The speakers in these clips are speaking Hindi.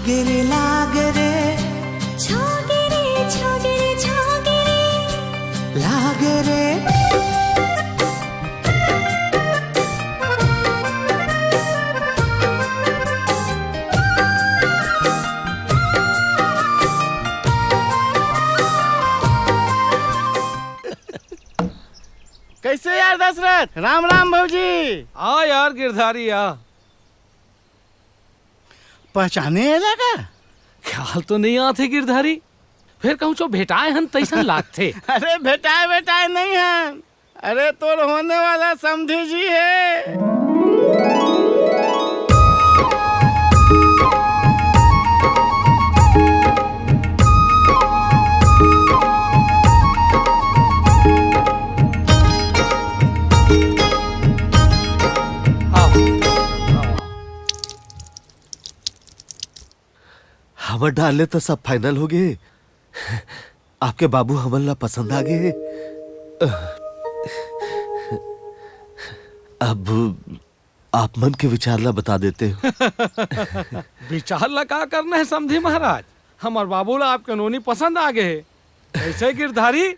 लागे रे छोगे रे छोगे रे छोगे रे लागे रे। कैसे यार दशरथ? राम राम भौजी। आ यार गिरधारी आ। पहचाने लगा? ख्याल तो नहीं आते गिरधारी, फिर कहूँ चो भेटाए हन तैसन लागते। अरे भेटाए नहीं है, अरे तोर होने वाला समधी जी है। हमर डाले तो सब फाइनल हो गए। आपके बाबू हमला पसंद आ गए। अब आप मन के विचार ला बता देते हो। विचार ला का करना है समझी महाराज, हमार बाबू ला आपके नोनी पसंद आ गए। ऐसे गिरधारी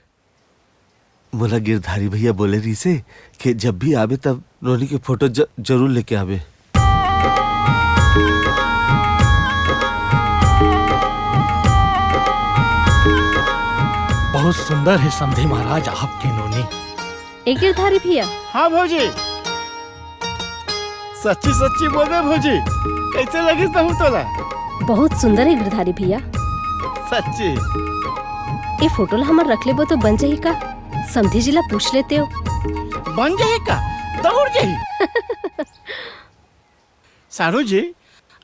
मोला गिरधारी भैया बोले रही से कि जब भी आवे तब नोनी के फोटो जरूर लेके आवे। बहुत सुंदर है समधी महाराज आपकी नोनी। एक गिरधारी भैया। हाँ भौजी, सच्ची सच्ची बोल रहे भौजी, कैसे लगी बहू तोला? बहुत सुंदर है गिरधारी भैया। सच्ची? ये फोटो ला हमार रख लेबो तो बन जाही का? समधी जी ला पूछ लेते हो। बन जाही का? दौड़ जाही। सारू जी,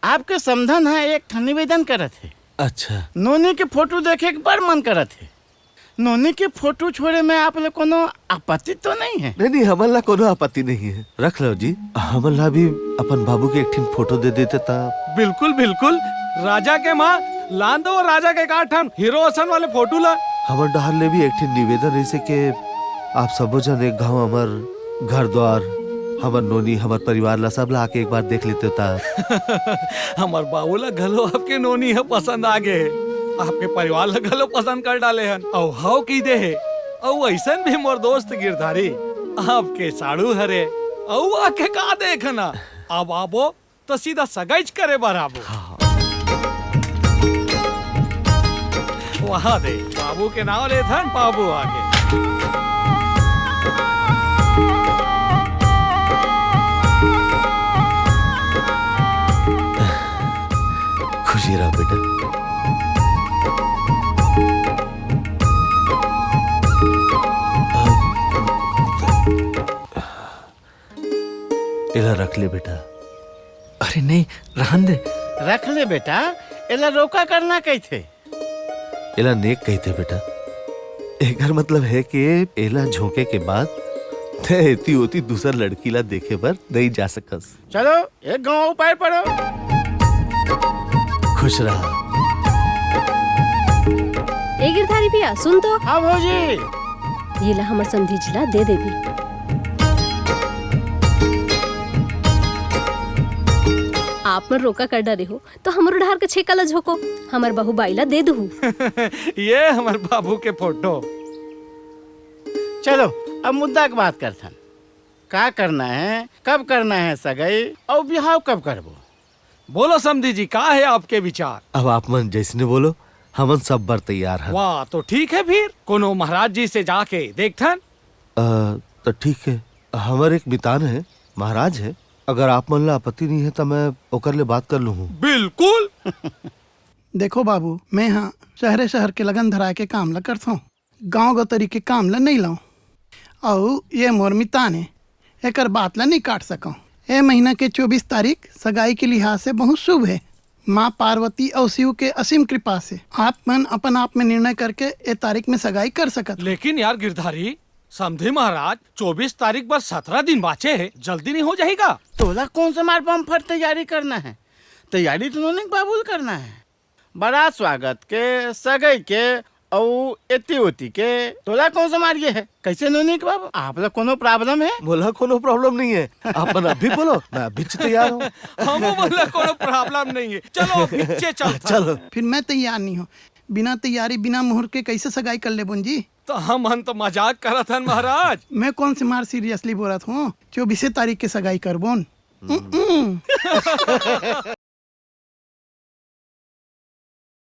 आपके समधन है एक निवेदन करत है। अच्छा। नोनी के फोटो देखे के बड़ मन करत है। नोनी के फोटो छोड़े में आप लोग कोनो आपत्ति तो नहीं है? नहीं हमला कोनो आपत्ति नहीं है, रख लो जी। हमला भी अपन बाबू के एक फोटो दे देते ता। बिल्कुल बिल्कुल, राजा के माँ लान दो राजा के काठन हीरो हसन वाले फोटो ला। हमर डहार ले भी एक निवेदन ऐसे के आप सबो जन एक गाँव हमार घर द्वार हमार नोनी हमार परिवार ला सब ला आके एक बार देख लेते ता। हमार बाबू ला घलो आपके नोनी है पसंद आ गए, आपके परिवार ला घलो पसंद कर डाले हन। औ हाउ की दे है औ ऐसन भी मोर दोस्त गिरधारी आपके साड़ू हरे औ आके का देखना। अब आबो तो सीधा सगाइज करे बराबो। वहाँ दे बाबू के नाम ले थन बाबू आगे। खुशी रहा बेटा। इला रख ले बेटा। अरे नहीं रहन दे। रख ले बेटा, इला रोका करना कैथे? इला नेक कहते बेटा। एकर मतलब है कि एला झोंके के बाद एती होती दूसर लड़की ला देखे पर नहीं जा सकस। चलो एक गाँव उपाय पड़ो। खुश रहा। एक गिरधारी भैया सुन तो। हाँ भौजी। ये ला हमार समधी जी ला दे देबी। आप मन रोका कर डरे हो तो हमरो ढार के छेका ला झोको, हमार बहू बाईला दे दहू। ये हमारे बाबू के फोटो। चलो अब मुद्दा की बात करथन। का करना है, कब करना है सगाई और बिहाव कब करबो? बोलो समधी जी, का है आपके विचार? अब आप मन जैसने बोलो, हमन सब बार तैयार हैं। वाह, तो ठीक है फिर कोनो महाराज जी से जाके देखथन। तो ठीक है, हमारे एक बितान है, महाराज है। अगर आप मन ला आपत्ति नहीं है तो मैं ओकर ले बात कर लूँ। बिल्कुल। देखो बाबू, मैं यहाँ शहर के लगन धरा के काम ला करता हूँ, गाँव गतरी के काम ला नहीं लाऊं। और ये मोर मितान है, एकर बात ला नहीं काट सकूँ। ये महीना के 24 तारीख सगाई के लिहाज से बहुत शुभ है। माँ पार्वती और शिव के असीम कृपा से आप मन अपन आप में निर्णय करके ये तारीख में सगाई कर सकत। लेकिन यार गिरधारी, समझे महाराज 24 तारीख पर 17 दिन बाचे है, जल्दी नहीं हो जाएगा? तोला कौन से मार बम फट तैयारी करना है? तैयारी तो उन्होंने बाबूल करना है। बड़ा स्वागत के, सगाई के और एती होती के तोला कौन सा मारिए है कैसे नोनी के बाबू आप लोग कोनो प्रॉब्लम है? बोला कोनो प्रॉब्लम नहीं है, आप अभी बोलो, मैं अभी से तैयार हूँ। हम बोला कोनो प्रॉब्लम नहीं है, चलो पीछे चल। चलो फिर मैं तैयार नहीं हूँ। बिना तैयारी बिना मुहूर्त के कैसे सगाई कर ले बुन जी? तो हम तो मजाक करत हन महाराज। मैं कौन से मार सीरियसली बोलत हूँ? 24 तारीख के सगाई कर बोन।